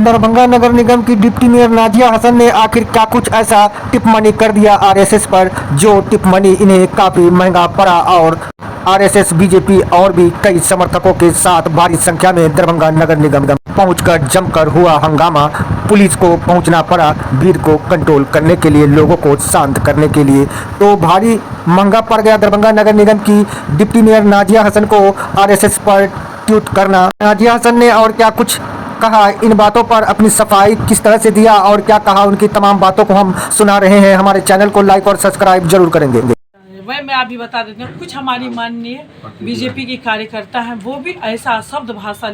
दरभंगा नगर निगम की deputy mayor Nazia Hasan ने आखिर क्या कुछ ऐसा टिप मनी कर दिया आरएसएस पर, जो टिप मनी इन्हें काफी महंगा पड़ा। और आरएसएस बीजेपी और भी कई समर्थकों के साथ भारी संख्या में दरभंगा नगर निगम पहुंचकर जमकर हुआ हंगामा। पुलिस को पहुंचना पड़ा भीड़ को कंट्रोल करने के लिए, लोगों को शांत करने के लिए। तो भारी महंगा पड़ गया दरभंगा नगर निगम की डिप्टी मेयर नाजिया हसन को आरएसएस पर ट्वीट करना। नाजिया हसन ने और क्या कुछ कहा, इन बातों पर अपनी सफाई किस तरह से दिया और क्या कहा, उनकी तमाम बातों को हम सुना रहे हैं। हमारे चैनल को लाइक और सब्सक्राइब जरूर करेंगे। वह मैं अभी बता देती हूँ, कुछ हमारी माननीय बीजेपी की कार्यकर्ता हैं, वो भी ऐसा शब्द भाषा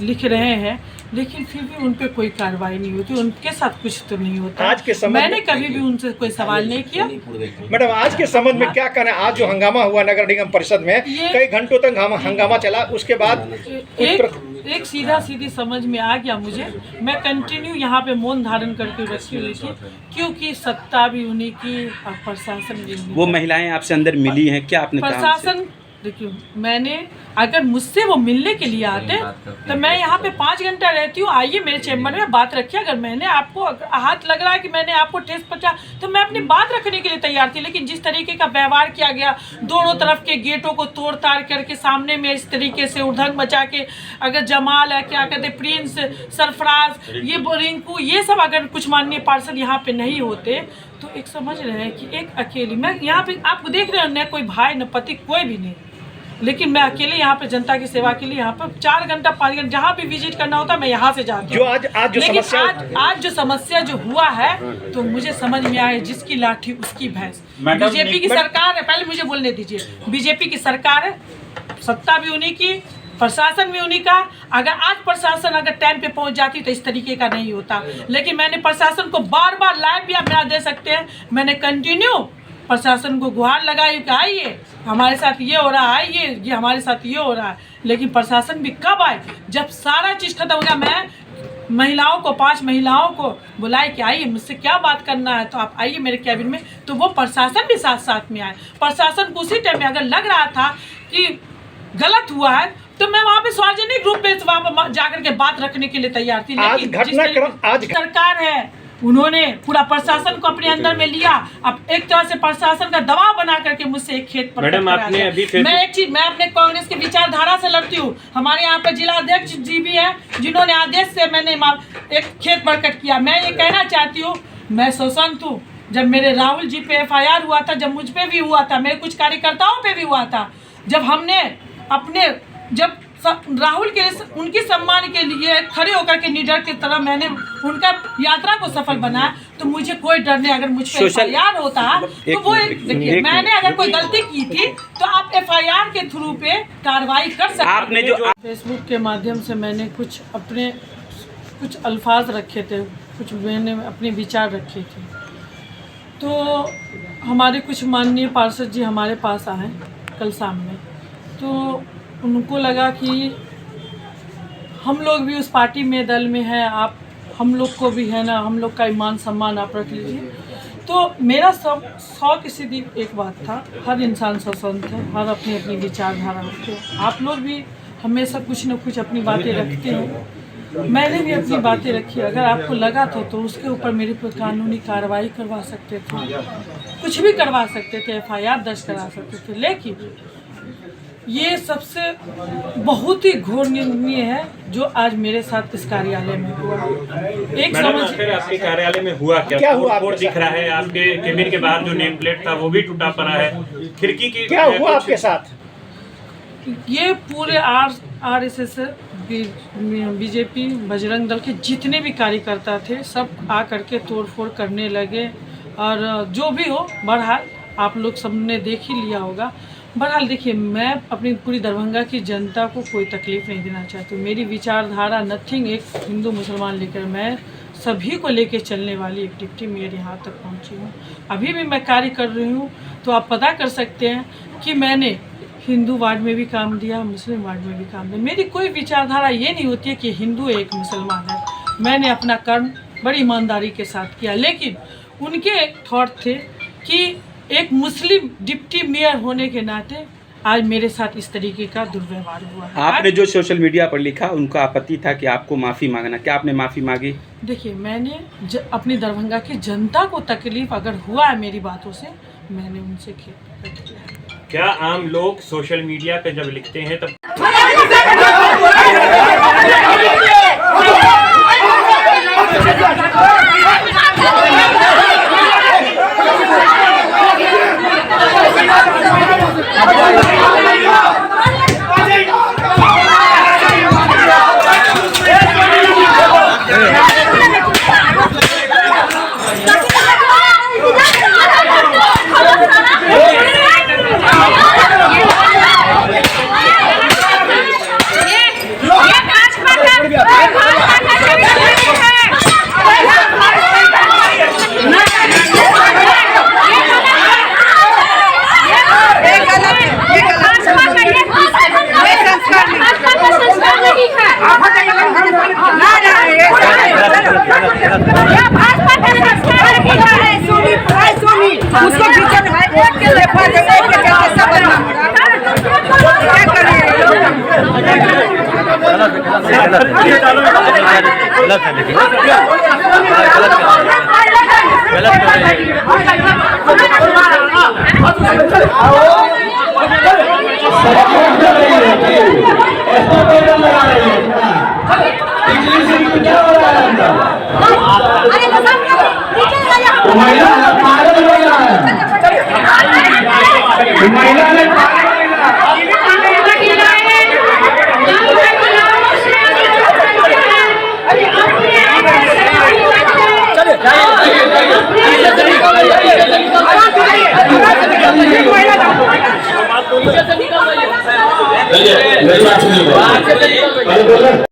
लिख रहे हैं, लेकिन फिर भी उन पे कोई कार्रवाई नहीं होती, उनके साथ कुछ तो नहीं होता। आज के मैंने कभी भी उनसे कोई सवाल नहीं किया। मैडम, आज के संबंध में क्या कहना है? आज जो हंगामा हुआ नगर निगम परिषद में, कई घंटों तक हंगामा चला, उसके बाद एक सीधी समझ में आ गया मुझे। मैं कंटिन्यू यहाँ पे मौन धारण करके रखी हुई थी, क्योंकि सत्ता भी उन्हीं की और प्रशासन भी। वो महिलाएं आपसे अंदर मिली हैं क्या? आपने प्रशासन देखिए, मैंने अगर मुझसे वो मिलने के लिए आते तो मैं यहाँ पे 5 घंटा रहती हूँ। आइए मेरे चैम्बर में बात रखिए। अगर मैंने आपको हाथ लग रहा है कि मैंने आपको ठेस पहुंचा, तो मैं अपनी बात रखने के लिए तैयार थी। लेकिन जिस तरीके का व्यवहार किया गया, दोनों तरफ के गेटों को तोड़ ताड़ करके सामने में इस तरीके से उधंग मचा के, अगर जमाल है, क्या कहते, प्रिंस, सरफराज, ये रिंकू, ये सब अगर कुछ माननीय पार्षद यहाँ पे नहीं होते तो एक समझ रहे हैं कि एक अकेली मैं यहाँ पे, आपको देख रहे हो, न कोई भाई न पति, कोई भी नहीं, लेकिन मैं अकेले यहाँ पे जनता की सेवा के लिए यहाँ पे 4 घंटा 5 घंटा जहाँ भी विजिट करना होता है मैं यहाँ से जाती हूँ। आज जो समस्या जो हुआ है, तो मुझे समझ में आया, जिसकी लाठी उसकी भैंस। बीजेपी की सरकार है, पहले मुझे बोलने दीजिए। बीजेपी की सरकार है, सत्ता भी उन्हीं की, प्रशासन भी उन्हीं का। अगर आज प्रशासन अगर टाइम पे पहुंच जाती तो इस तरीके का नहीं होता। लेकिन मैंने प्रशासन को बार बार लाइव भी आप यहाँ दे सकते हैं, मैंने कंटिन्यू प्रशासन को गुहार लगाई कि आइए हमारे साथ ये हो रहा है, ये हमारे साथ ये हो रहा है। लेकिन प्रशासन भी कब आए? जब सारा चीज़ खत्म हो गया। मैं महिलाओं को 5 महिलाओं को बुलाए कि आइए मुझसे क्या बात करना है, तो आप आइए मेरे कैबिन में। तो वो प्रशासन भी साथ साथ में आए। प्रशासन को उसी टाइम में अगर लग रहा था कि गलत हुआ है, तो मैं वहाँ पे सार्वजनिक रूप में वहाँ पर जाकर के बात रखने के लिए तैयार थी। लेकिन आज सरकार है, उन्होंने पूरा प्रशासन को अपने अंदर में लिया। अब एक तरह से प्रशासन का दबाव बना करके मुझसे एक खेत पर मैं एक चीज, मैं अपने कांग्रेस की विचारधारा से लड़ती हूँ। हमारे यहाँ पे जिला अध्यक्ष जी भी हैं, जिन्होंने आदेश से मैंने एक खेत प्रकट किया। मैं ये कहना चाहती हूँ, मैं सशंत हूँ। जब मेरे राहुल जी पे FIR हुआ था, जब मुझ पे भी हुआ था, मेरे कुछ कार्यकर्ताओं पे भी हुआ था, जब हमने जब राहुल के उनके सम्मान के लिए खड़े होकर के निडर की तरह मैंने उनका यात्रा को सफल बनाया, तो मुझे कोई डर नहीं। अगर मुझ पर FIR होता तो वो देखिए, मैंने अगर कोई गलती की थी तो आप FIR के थ्रू पे कार्रवाई कर सकते। आपने जो फेसबुक के माध्यम से मैंने कुछ अल्फाज रखे थे, कुछ मैंने अपने विचार रखे थे, तो हमारे कुछ माननीय पार्षद जी हमारे पास आए कल शाम में। तो उनको लगा कि हम लोग भी उस पार्टी में, दल में हैं, आप हम लोग को भी है ना, हम लोग का ईमान सम्मान आप रख लीजिए। तो मेरा 100 सीधी एक बात था, हर इंसान स्वतंत्र है, हर अपनी अपनी विचारधारा रखते हैं। आप लोग भी हमेशा कुछ न कुछ अपनी बातें रखते हो, मैंने भी अपनी बातें रखी। अगर आपको लगा था तो उसके ऊपर मेरे पर कानूनी कार्रवाई करवा सकते थे, कुछ भी करवा सकते थे, FIR दर्ज करा सकते थे। लेकिन ये सबसे बहुत ही घोर निंदनीय है जो आज मेरे साथ इस कार्यालय में हुआ। एक समझ आपके कार्यालय में हुआ क्या हुआ? बोर्ड दिख रहा है, आपके केबिन के बाहर जो नेम प्लेट था वो भी टूटा पड़ा है, खिड़की की क्या हुआ आपके साथ? ये पूरे RSS बीजेपी बजरंग दल के जितने भी कार्यकर्ता थे, सब आ करके तोड़फोड़ करने लगे। और जो भी हो, बहरहाल आप लोग सबने देख ही लिया होगा। बहरहाल देखिए, मैं अपनी पूरी दरभंगा की जनता को कोई तकलीफ़ नहीं देना चाहती हूँ। मेरी विचारधारा नथिंग, एक हिंदू मुसलमान लेकर मैं सभी को लेकर चलने वाली एक डिप्टी मेयर यहाँ तक पहुँची हूँ। अभी भी मैं कार्य कर रही हूँ, तो आप पता कर सकते हैं कि मैंने हिंदू वार्ड में भी काम दिया, मुस्लिम वार्ड में भी काम दिया। मेरी कोई विचारधारा ये नहीं होती है कि हिंदू एक मुसलमान है। मैंने अपना कर्म बड़ी ईमानदारी के साथ किया, लेकिन उनके एक थॉट थे कि एक मुस्लिम डिप्टी मेयर होने के नाते आज मेरे साथ इस तरीके का दुर्व्यवहार हुआ है। आपने जो सोशल मीडिया पर लिखा उनका आपत्ति था कि आपको माफ़ी मांगना, क्या आपने माफ़ी मांगी? देखिए, मैंने अपनी दरभंगा की जनता को तकलीफ अगर हुआ है मेरी बातों से, मैंने उनसे खेद प्रकट किया है। क्या आम लोग सोशल मीडिया पे जब लिखते हैं तब उसको टीचर है एक के लेफा दे एक के चलते सब बदनाम हो रहा है। क्या मेरी बात सुनिए।